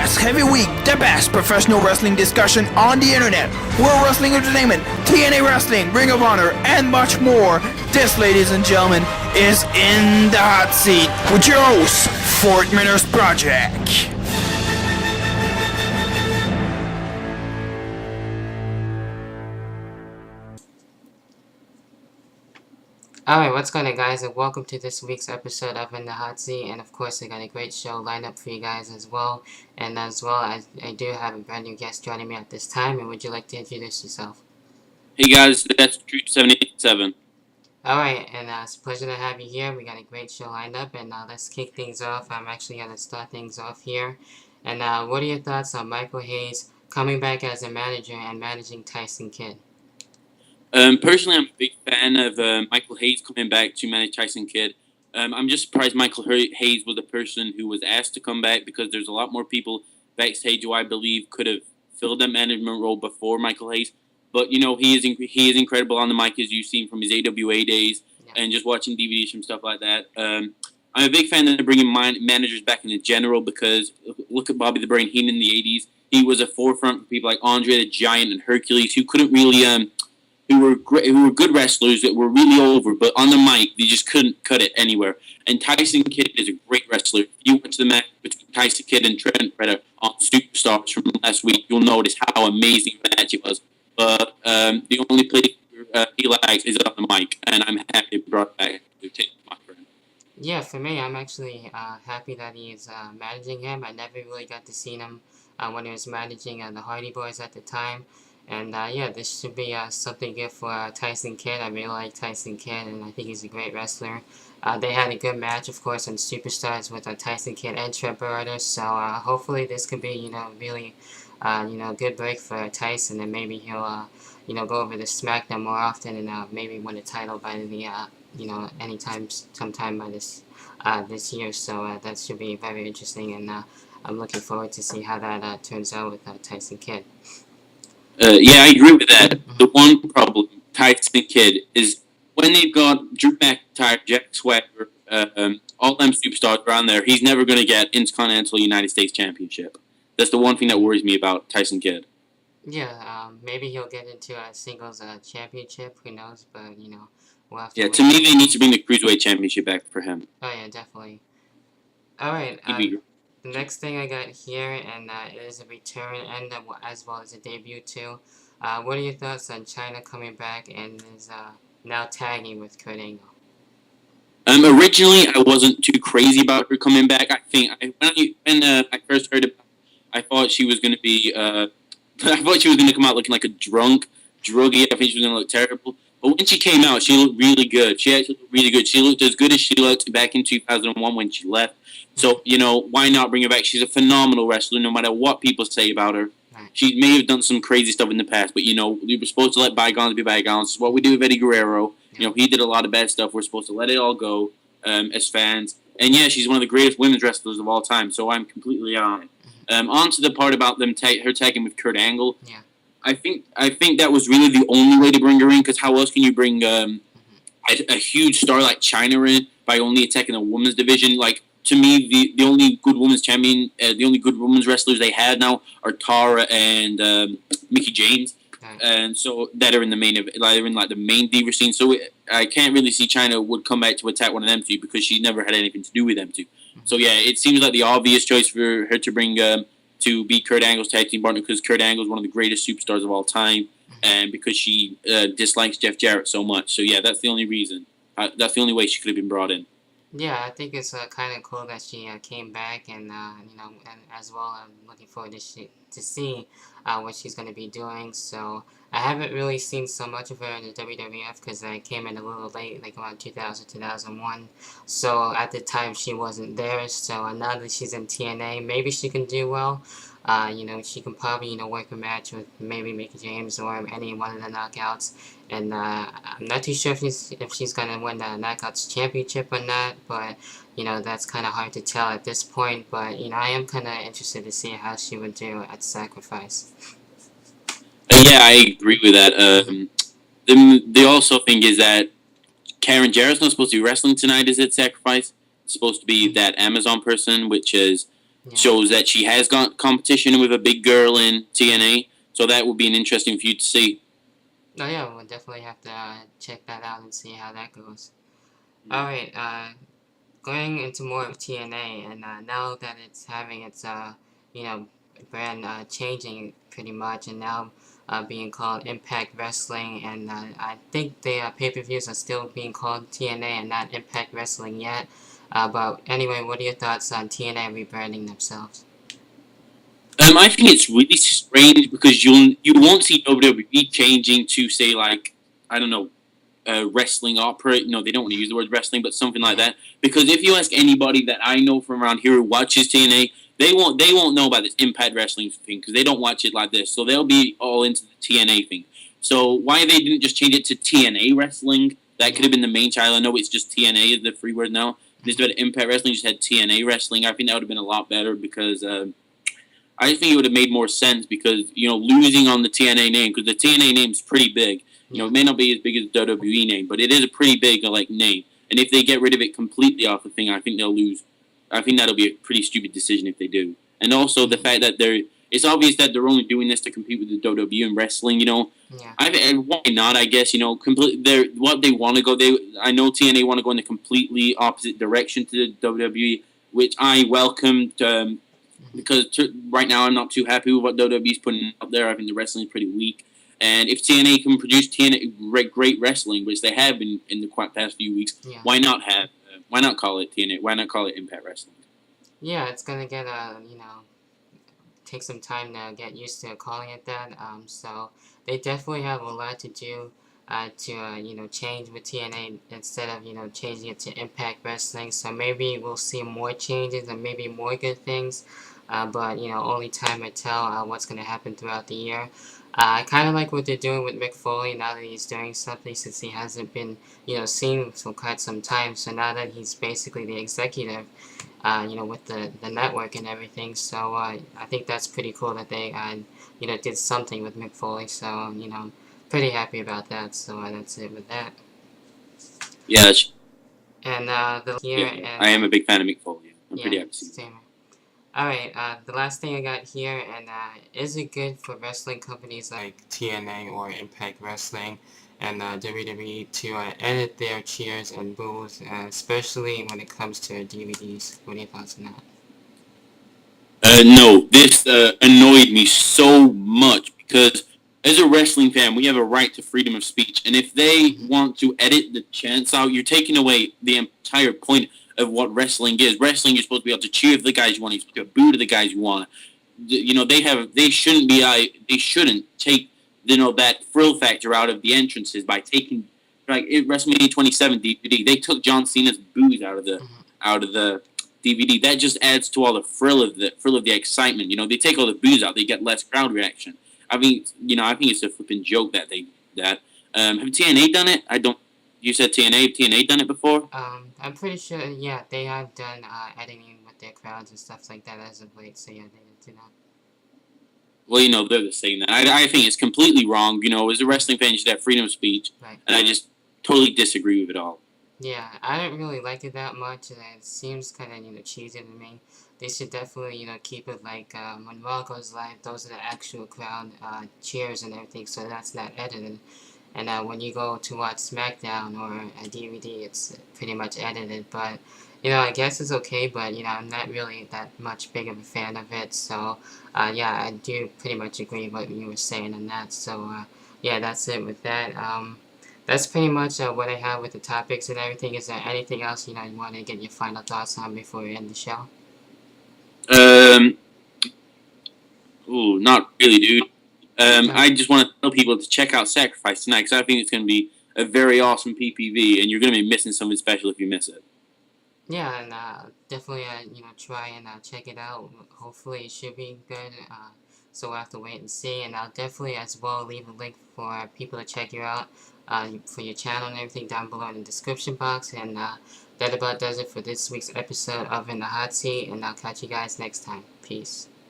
best heavyweight, the best professional wrestling discussion on the internet, World Wrestling Entertainment, TNA Wrestling, Ring of Honor, and much more. This, ladies and gentlemen, is In the Hot Seat with your host, Fortminorproject. Alright, what's going on, guys, and welcome to this week's episode of In the Hot Seat. And of course, I got a great show lined up for you guys as well. And as well as I do have a brand new guest joining me at this time. And would you like to introduce yourself? Hey guys, that's Truth 787. Alright, and it's a pleasure to have you here. We got a great show lined up, and let's kick things off. I'm actually going to start things off here. And what are your thoughts on Michael Hayes coming back as a manager and managing Tyson Kidd? Personally, I'm a big fan of Michael Hayes coming back to manage Tyson Kidd. I'm just surprised Michael Hayes was the person who was asked to come back, because there's a lot more people backstage who I believe could have filled that management role before Michael Hayes. But, you know, he is incredible on the mic, as you've seen from his AWA days and just watching DVDs from stuff like that. I'm a big fan of bringing managers back in general, because look at Bobby the Brain Heenan in the 80s. He was a forefront for people like Andre the Giant and Hercules, who couldn't really... who were good wrestlers that were really over, but on the mic, they just couldn't cut it anywhere. And Tyson Kidd is a great wrestler. If you watch the match between Tyson Kidd and Trent Redder on Superstars from last week, you'll notice how amazing the match it was. But the only place he likes is on the mic, and I'm happy he brought back to take my friend. Yeah, for me, I'm actually happy that he is managing him. I never really got to see him when he was managing the Hardy Boys at the time. And yeah, this should be something good for Tyson Kidd. I really like Tyson Kidd, and I think he's a great wrestler. They had a good match, of course, on Superstars with Tyson Kidd and Trent Beretta. So hopefully this could be, really, good break for Tyson, and maybe he'll, go over to SmackDown more often and maybe win a title by the, sometime by this year. So that should be very interesting, and I'm looking forward to see how that turns out with Tyson Kidd. Yeah, I agree with that. The one problem, Tyson Kidd, is when they've got Drew McIntyre, Jack Swagger, all them superstars around there, he's never going to get Intercontinental United States Championship. That's the one thing that worries me about Tyson Kidd. Yeah, maybe he'll get into a singles championship, who knows, but, we'll have to to me, they need to bring the Cruiserweight Championship back for him. Oh, yeah, definitely. Alright, the next thing I got here, and it is a return and as well as a debut too. What are your thoughts on Chyna coming back and is now tagging with Kurt Angle? Originally, I wasn't too crazy about her coming back. I think when I first heard it, I thought she was going to be. I thought she was going to come out looking like a druggie. I think she was going to look terrible. But when she came out, she looked really good. She actually looked really good. She looked as good as she looked back in 2001 when she left. So, why not bring her back? She's a phenomenal wrestler, no matter what people say about her. She may have done some crazy stuff in the past, but, we were supposed to let bygones be bygones. It's what we do with Eddie Guerrero. He did a lot of bad stuff. We're supposed to let it all go as fans. And, yeah, she's one of the greatest women's wrestlers of all time, so I'm completely on it. On to the part about her tagging with Kurt Angle. Yeah. I think that was really the only way to bring her in, because how else can you bring a huge star like Chyna in by only attacking a women's division? Like, to me, the only good women's champion, the only good women's wrestlers they have now are Tara and Mickie James, and so that are in the main the main diva scene. So I can't really see Chyna would come back to attack one of them two, because she never had anything to do with them two. So yeah, it seems like the obvious choice for her to bring to be Kurt Angle's tag team partner, because Kurt Angle is one of the greatest superstars of all time, and because she dislikes Jeff Jarrett so much. So yeah, that's the only reason. That's the only way she could have been brought in. Yeah, I think it's kind of cool that she came back, and and as well, I'm looking forward to see what she's going to be doing. So I haven't really seen so much of her in the WWF, because I came in a little late, like around 2000, 2001. So at the time, she wasn't there. So now that she's in TNA, maybe she can do well. She can probably, work a match with maybe Mickie James or any one of the Knockouts. And I'm not too sure if she's going to win the Knockouts Championship or not, but, that's kind of hard to tell at this point. But, I am kind of interested to see how she would do at Sacrifice. Yeah, I agree with that. The also thing is that Karen Jarrett's not supposed to be wrestling tonight, is it, Sacrifice? It's supposed to be that Amazon person, which is shows that she has got competition with a big girl in TNA. So that would be an interesting feud to see. Oh yeah, we'll definitely have to check that out and see how that goes. Alright, going into more of TNA, and now that it's having its, you know, brand changing pretty much, and now being called Impact Wrestling, and I think the pay-per-views are still being called TNA and not Impact Wrestling yet. But anyway, what are your thoughts on TNA rebranding themselves? I think it's really strange because you won't see WWE changing to say like I don't know wrestling opera. No, they don't want to use the word wrestling, but something like that. Because if you ask anybody that I know from around here who watches TNA, they won't know about this Impact Wrestling thing because they don't watch it like this. So they'll be all into the TNA thing. So why they didn't just change it to TNA Wrestling? That could have been the main title. I know it's just TNA is the free word now. Instead of Impact Wrestling, just had TNA Wrestling. I think that would have been a lot better because. I think it would have made more sense because, losing on the TNA name, because the TNA name is pretty big. It may not be as big as the WWE name, but it is a pretty big, name. And if they get rid of it completely off the thing, I think they'll lose. I think that'll be a pretty stupid decision if they do. And also the fact that it's obvious that they're only doing this to compete with the WWE in wrestling, Yeah. Why not, I guess, what they want to go, I know TNA want to go in the completely opposite direction to the WWE, which I welcomed, because right now I'm not too happy with what WWE's putting out there. I think the wrestling is pretty weak. And if TNA can produce great wrestling, which they have been in the past few weeks, why not call it TNA? Why not call it Impact Wrestling? Yeah, it's gonna get take some time to get used to calling it that. So they definitely have a lot to do to change with TNA instead of changing it to Impact Wrestling. So maybe we'll see more changes and maybe more good things. But only time will tell what's gonna happen throughout the year. I kind of like what they're doing with Mick Foley now that he's doing something since he hasn't been seen for quite some time. So now that he's basically the executive. With the network and everything. So I think that's pretty cool that they, did something with Mick Foley. So, pretty happy about that. So that's it with that. Yeah, And and I am a big fan of Mick Foley. I'm pretty happy to see same. Alright, the last thing I got here, and is it good for wrestling companies like TNA or Impact Wrestling and WWE to edit their cheers and boos, especially when it comes to DVDs? What are your thoughts on that? No, this annoyed me so much because as a wrestling fan, we have a right to freedom of speech, and if they want to edit the chants out, you're taking away the entire point of what wrestling is. Wrestling, you're supposed to be able to cheer for the guys you want, you're supposed to boo to the guys you want. They shouldn't take that thrill factor out of the entrances by taking WrestleMania 27 DVD. They took John Cena's boos out of the DVD. That just adds to all the thrill of the excitement. They take all the boos out, they get less crowd reaction. I think it's a flipping joke that have TNA done it? You said TNA done it before? I'm pretty sure, yeah, they have done editing with their crowds and stuff like that as of late, so yeah, they did do that. Well, they're the same. I think it's completely wrong. As a wrestling fan, you should have freedom of speech, right. And I just totally disagree with it all. Yeah, I don't really like it that much, and it seems kind of, cheesy to me. They should definitely, keep it like when Raw goes live, those are the actual crowd cheers and everything, so that's not edited. And when you go to watch SmackDown or a DVD, it's pretty much edited. But, I guess it's okay, but, I'm not really that much big of a fan of it. So, yeah, I do pretty much agree with what you were saying on that. So, yeah, that's it with that. That's pretty much what I have with the topics and everything. Is there anything else, you want to get your final thoughts on before we end the show? Not really, dude. I just want to tell people to check out Sacrifice tonight because I think it's going to be a very awesome PPV, and you're going to be missing something special if you miss it. Yeah, and definitely, try and check it out. Hopefully, it should be good. So we'll have to wait and see. And I'll definitely, as well, leave a link for people to check you out for your channel and everything down below in the description box. And that about does it for this week's episode of In the Hot Seat. And I'll catch you guys next time. Peace.